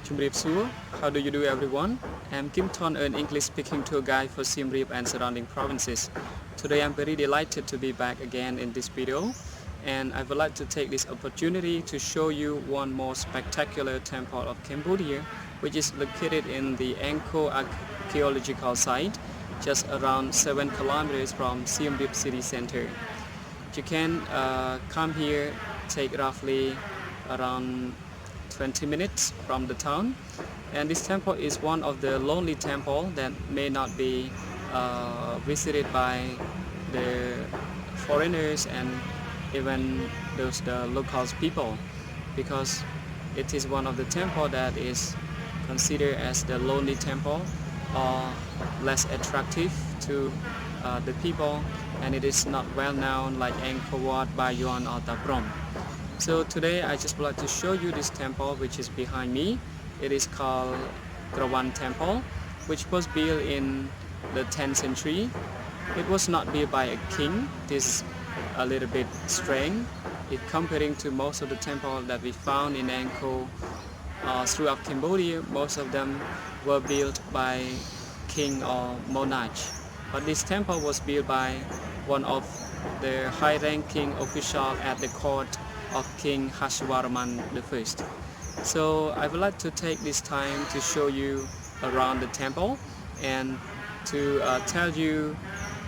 Chum Reap Suo. How do you do, everyone? I'm Kim Thonn, an English speaking tour guide for Siem Reap and surrounding provinces. Today I'm very delighted to be back again in this video, and I would like to take this opportunity to show you one more spectacular temple of Cambodia, which is located in the Angkor archaeological site, just around 7 kilometers from Siem Reap city center. You can come here, take roughly around 20 minutes from the town, and this temple is one of the lonely temple that may not be visited by the foreigners and even the local people, because it is one of the temple that is considered as the lonely temple or less attractive to the people, and it is not well known like Angkor Wat, Bayon or Ta Prohm. So today I just would like to show you this temple which is behind me. It is called Kravan Temple, which was built in the 10th century. It was not built by a king. This is a little bit strange. It comparing to most of the temples that we found in Angkor throughout Cambodia. Most of them were built by king or monarch. But this temple was built by one of the high-ranking officials at the court of King Harshavarman I. So I would like to take this time to show you around the temple and to tell you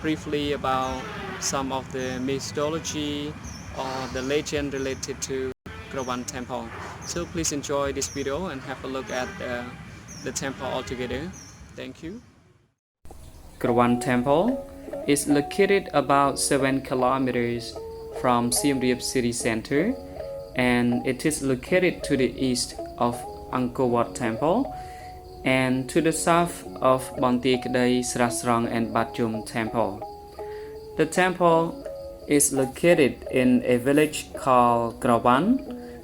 briefly about some of the mythology or the legend related to Kravan Temple. So please enjoy this video and have a look at the temple altogether. Thank you. Kravan Temple is located about 7 kilometers from Siem Reap city center, and it is located to the east of Angkor Wat Temple and to the south of Bonti Kadai, Srasrong and Batjum Temple. The temple is located in a village called Kravan,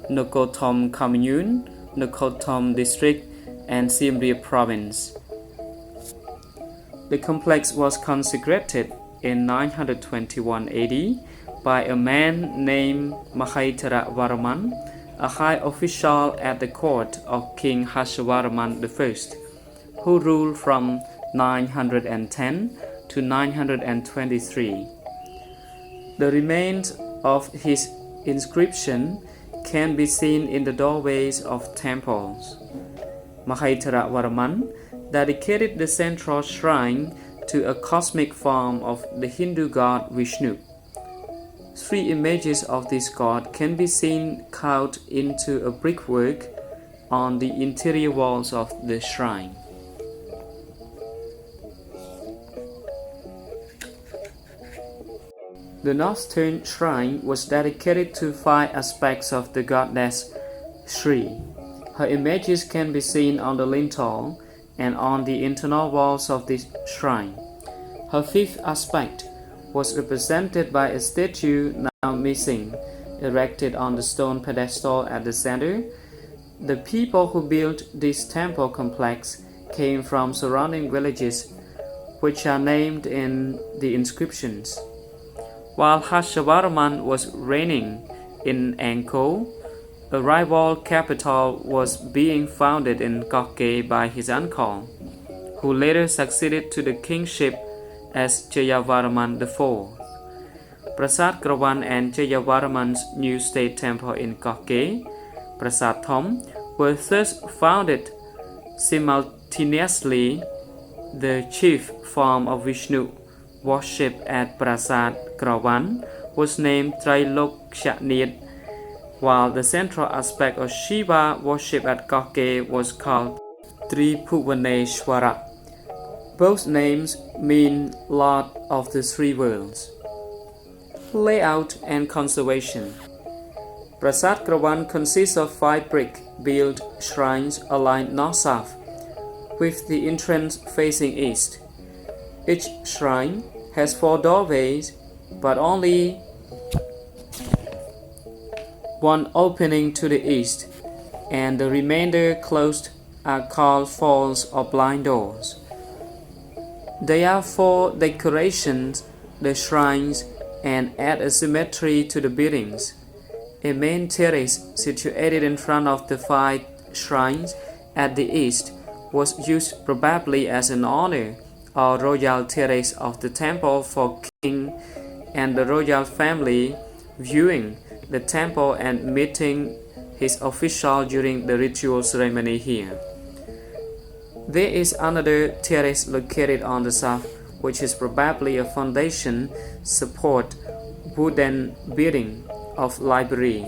Nokotom Commune, Nokotom District and Siem Reap Province. The complex was consecrated in 921 AD by a man named Mahidhiravarman, a high official at the court of King Harshavarman I, who ruled from 910 to 923. The remains of his inscription can be seen in the doorways of temples. Mahidhiravarman dedicated the central shrine to a cosmic form of the Hindu god Vishnu. 3 images of this god can be seen carved into a brickwork on the interior walls of the shrine. The northern shrine was dedicated to 5 aspects of the goddess Shri. Her images can be seen on the lintel and on the internal walls of this shrine. Her 5th aspect was represented by a statue now missing, erected on the stone pedestal at the center. The people who built this temple complex came from surrounding villages, which are named in the inscriptions. While Harshavarman was reigning in Angkor, a rival capital was being founded in Kokke by his uncle, who later succeeded to the kingship as Jayavarman IV. Prasat Kravan and Jayavarman's new state temple in Kokke, Prasat Thonn, were thus founded simultaneously. The chief form of Vishnu worship at Prasat Kravan was named Trilokshaniat, while the central aspect of Shiva worship at Kokke was called Tribhuvaneshwara. Both names mean Lord of the 3 worlds. Layout and conservation. Prasat Kravan consists of 5 brick-built shrines aligned north-south, with the entrance facing east. Each shrine has 4 doorways, but only one opening to the east, and the remainder closed are called false or blind doors. There are 4 decorations, the shrines, and add a symmetry to the buildings. A main terrace situated in front of the 5 shrines at the east was used probably as an honor or royal terrace of the temple for king and the royal family viewing the temple and meeting his official during the ritual ceremony here. There is another terrace located on the south, which is probably a foundation support wooden building of library.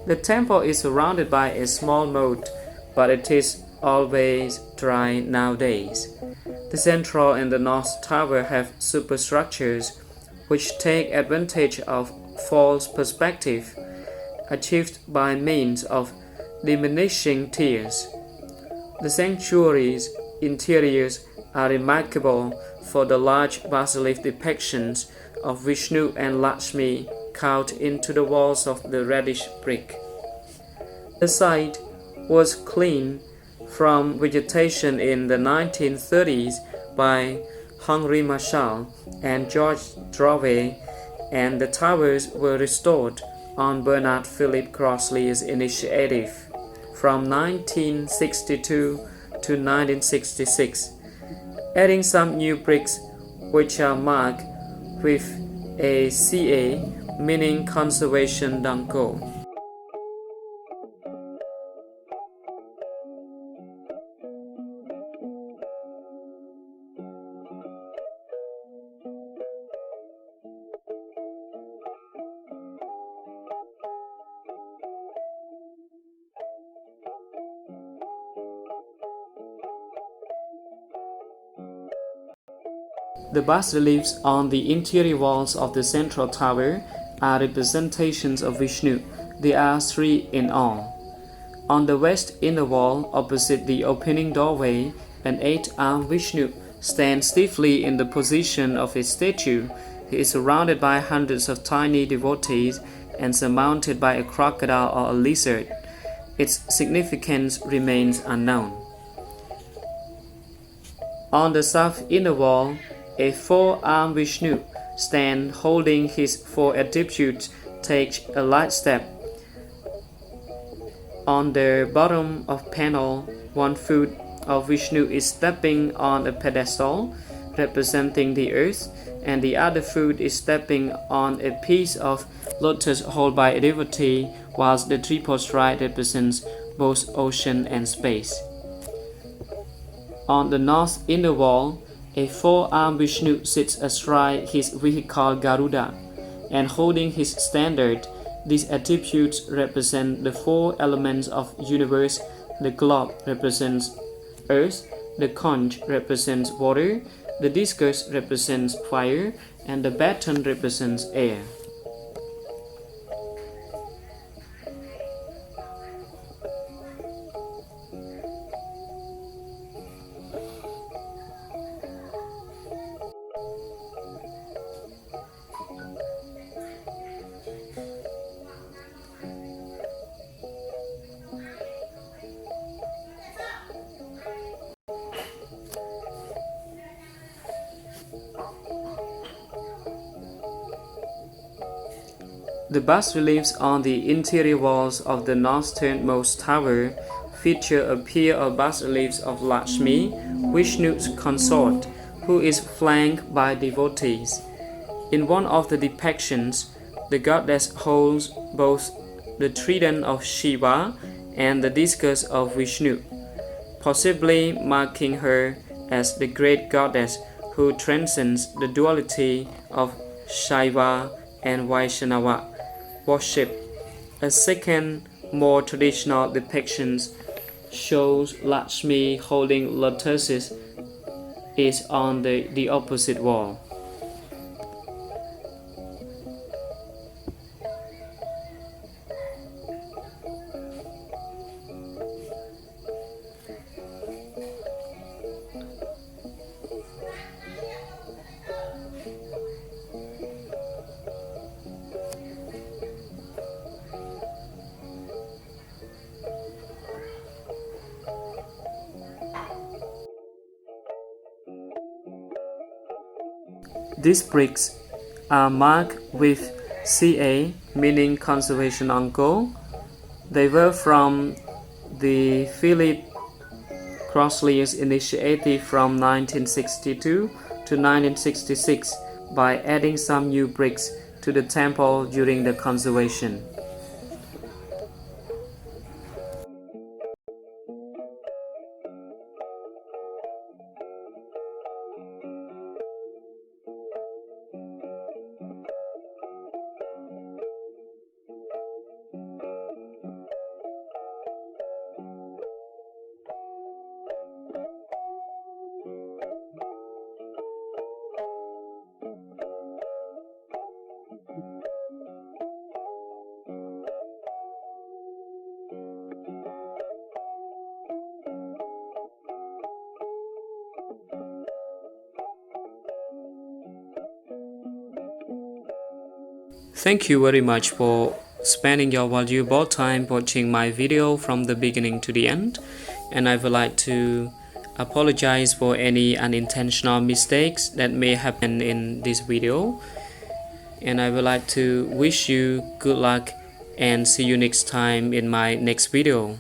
The temple is surrounded by a small moat, but it is always dry nowadays. The central and the north tower have superstructures which take advantage of false perspective achieved by means of diminishing tiers. The sanctuary's interiors are remarkable for the large bas-relief depictions of Vishnu and Lakshmi carved into the walls of the reddish brick. The site was cleaned from vegetation in the 1930s by Henri Marshall and George Drouet, and the towers were restored on Bernard Philip Crossley's initiative from 1962 to 1966, adding some new bricks which are marked with a CA, meaning Conservation Danko. The bas-reliefs on the interior walls of the central tower are representations of Vishnu. There are 3 in all. On the west inner wall, opposite the opening doorway, an 8-armed Vishnu stands stiffly in the position of a statue. He is surrounded by hundreds of tiny devotees and surmounted by a crocodile or a lizard. Its significance remains unknown. On the south inner wall, a 4-armed Vishnu stands holding his 4 attributes, takes a light step. On the bottom of panel, 1 foot of Vishnu is stepping on a pedestal representing the earth, and the other foot is stepping on a piece of lotus held by a devotee, whilst the triple stride represents both ocean and space. On the north inner wall, a 4-armed Vishnu sits astride his vehicle Garuda and holding his standard. These attributes represent the 4 elements of universe. The globe represents earth, the conch represents water, the discus represents fire, and the baton represents air. The bas-reliefs on the interior walls of the northernmost tower feature a pair of bas-reliefs of Lakshmi, Vishnu's consort, who is flanked by devotees. In one of the depictions, the goddess holds both the trident of Shiva and the discus of Vishnu, possibly marking her as the great goddess who transcends the duality of Shaiva and Vaishnava worship. A second, more traditional depiction shows Lakshmi holding lotuses is on the opposite wall. These bricks are marked with CA, meaning Conservation Uncle. They were from the Philip Crossley's initiative from 1962 to 1966 by adding some new bricks to the temple during the conservation. Thank you very much for spending your valuable time watching my video from the beginning to the end, and I would like to apologize for any unintentional mistakes that may happen in this video, and I would like to wish you good luck and see you next time in my next video.